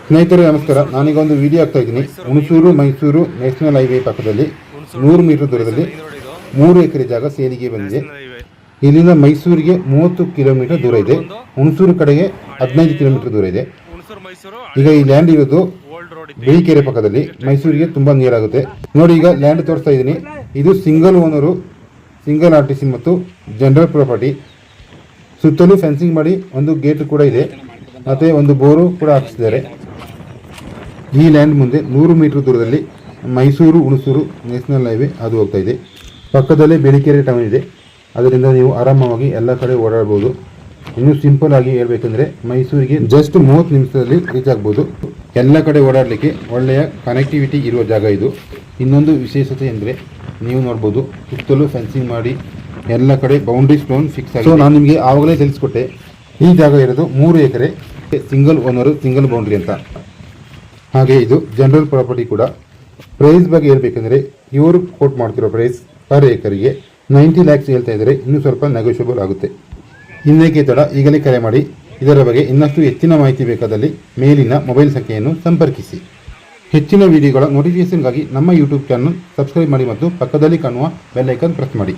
ಸ್ನೇಹಿತರೆ ನಮಸ್ಕಾರ. ನಾನೀಗ ಒಂದು ವಿಡಿಯೋ ಆಗ್ತಾ ಇದ್ದೀನಿ. ಹುಣಸೂರು ಮೈಸೂರು ನ್ಯಾಷನಲ್ ಹೈವೇ ಪಕ್ಕದಲ್ಲಿ 100 ಮೀಟರ್ ದೂರದಲ್ಲಿ 3 ಎಕರೆ ಜಾಗ ಸೇಲಿಗೆ ಬಂದಿದೆ. ಇಲ್ಲಿಂದ ಮೈಸೂರಿಗೆ 30 ಕಿಲೋಮೀಟರ್ ದೂರ ಇದೆ. ಹುಣಸೂರು ಕಡೆಗೆ 15 ಕಿಲೋಮೀಟರ್ ದೂರ ಇದೆ. ಈಗ ಈ ಲ್ಯಾಂಡ್ ಇರೋದು ಬಿಳಿಕೆರೆ ಪಕ್ಕದಲ್ಲಿ, ಮೈಸೂರಿಗೆ ತುಂಬಾ ನೀರಾಗುತ್ತೆ. ನೋಡಿ, ಈಗ ಲ್ಯಾಂಡ್ ತೋರಿಸ್ತಾ ಇದ್ದೀನಿ. ಇದು ಸಿಂಗಲ್ ಓನರು, ಸಿಂಗಲ್ RTC ಮತ್ತು ಜನರಲ್ ಪ್ರಾಪರ್ಟಿ. ಸುತ್ತಲೂ ಫೆನ್ಸಿಂಗ್ ಮಾಡಿ ಒಂದು ಗೇಟ್ ಕೂಡ ಇದೆ, ಮತ್ತೆ ಒಂದು ಬೋರು ಕೂಡ ಹಾಕಿಸಿದ್ದಾರೆ. ಈ ಲ್ಯಾಂಡ್ ಮುಂದೆ 100 ಮೀಟರ್ ದೂರದಲ್ಲಿ ಮೈಸೂರು ಹುಣಸೂರು ನ್ಯಾಷನಲ್ ಹೈವೇ ಅದು ಹೋಗ್ತಾ ಇದೆ. ಪಕ್ಕದಲ್ಲೇ ಬಿಳಿಕೆರೆ ಟೌನ್ ಇದೆ, ಅದರಿಂದ ನೀವು ಆರಾಮವಾಗಿ ಎಲ್ಲ ಕಡೆ ಓಡಾಡ್ಬೋದು. ಇನ್ನು ಸಿಂಪಲ್ ಆಗಿ ಹೇಳ್ಬೇಕಂದ್ರೆ ಮೈಸೂರಿಗೆ ಜಸ್ಟ್ 30 ನಿಮಿಷದಲ್ಲಿ ರೀಚ್ ಆಗ್ಬೋದು. ಎಲ್ಲ ಕಡೆ ಓಡಾಡಲಿಕ್ಕೆ ಒಳ್ಳೆಯ ಕನೆಕ್ಟಿವಿಟಿ ಇರುವ ಜಾಗ ಇದು. ಇನ್ನೊಂದು ವಿಶೇಷತೆ ಅಂದರೆ ನೀವು ನೋಡ್ಬೋದು, ಸುತ್ತಲೂ ಫೆನ್ಸಿಂಗ್ ಮಾಡಿ ಎಲ್ಲ ಕಡೆ ಬೌಂಡ್ರಿ ಸ್ಟೋನ್ ಫಿಕ್ಸ್ ಆಗಿದೆ. ನಾನು ನಿಮಗೆ ಆವಾಗಲೇ ತಿಳಿಸ್ಕೊಟ್ಟೆ, ಈ ಜಾಗ ಇರೋದು 3 ಎಕರೆ, ಸಿಂಗಲ್ ಓನರು, ಸಿಂಗಲ್ ಬೌಂಡ್ರಿ ಅಂತ. ಹಾಗೆ ಇದು ಜನರಲ್ ಪ್ರಾಪರ್ಟಿ ಕೂಡ. ಪ್ರೈಸ್ ಬಗ್ಗೆ ಹೇಳ್ಬೇಕಂದ್ರೆ ಇವರು ಕೋಟ್ ಮಾಡ್ತಿರೋ ಪ್ರೈಸ್ ಪರ್ ಏಕರಿಗೆ 90 ಲ್ಯಾಕ್ಸ್ ಹೇಳ್ತಾ ಇದ್ದಾರೆ. ಇನ್ನೂ ಸ್ವಲ್ಪ ನೆಗೋಷಿಯಬಲ್ ಆಗುತ್ತೆ. ಇನ್ನೇಕೆ ತಡ, ಈಗಲೇ ಕರೆ ಮಾಡಿ. ಇದರ ಬಗ್ಗೆ ಇನ್ನಷ್ಟು ಹೆಚ್ಚಿನ ಮಾಹಿತಿ ಬೇಕಾದಲ್ಲಿ ಮೇಲಿನ ಮೊಬೈಲ್ ಸಂಖ್ಯೆಯನ್ನು ಸಂಪರ್ಕಿಸಿ. ಹೆಚ್ಚಿನ ವಿಡಿಯೋಗಳ ನೋಟಿಫಿಕೇಷನ್ಗಾಗಿ ನಮ್ಮ ಯೂಟ್ಯೂಬ್ ಚಾನಲ್ ಸಬ್ಸ್ಕ್ರೈಬ್ ಮಾಡಿ ಮತ್ತು ಪಕ್ಕದಲ್ಲಿ ಕಾಣುವ ಬೆಲ್ ಐಕಾನ್ ಪ್ರೆಸ್ ಮಾಡಿ.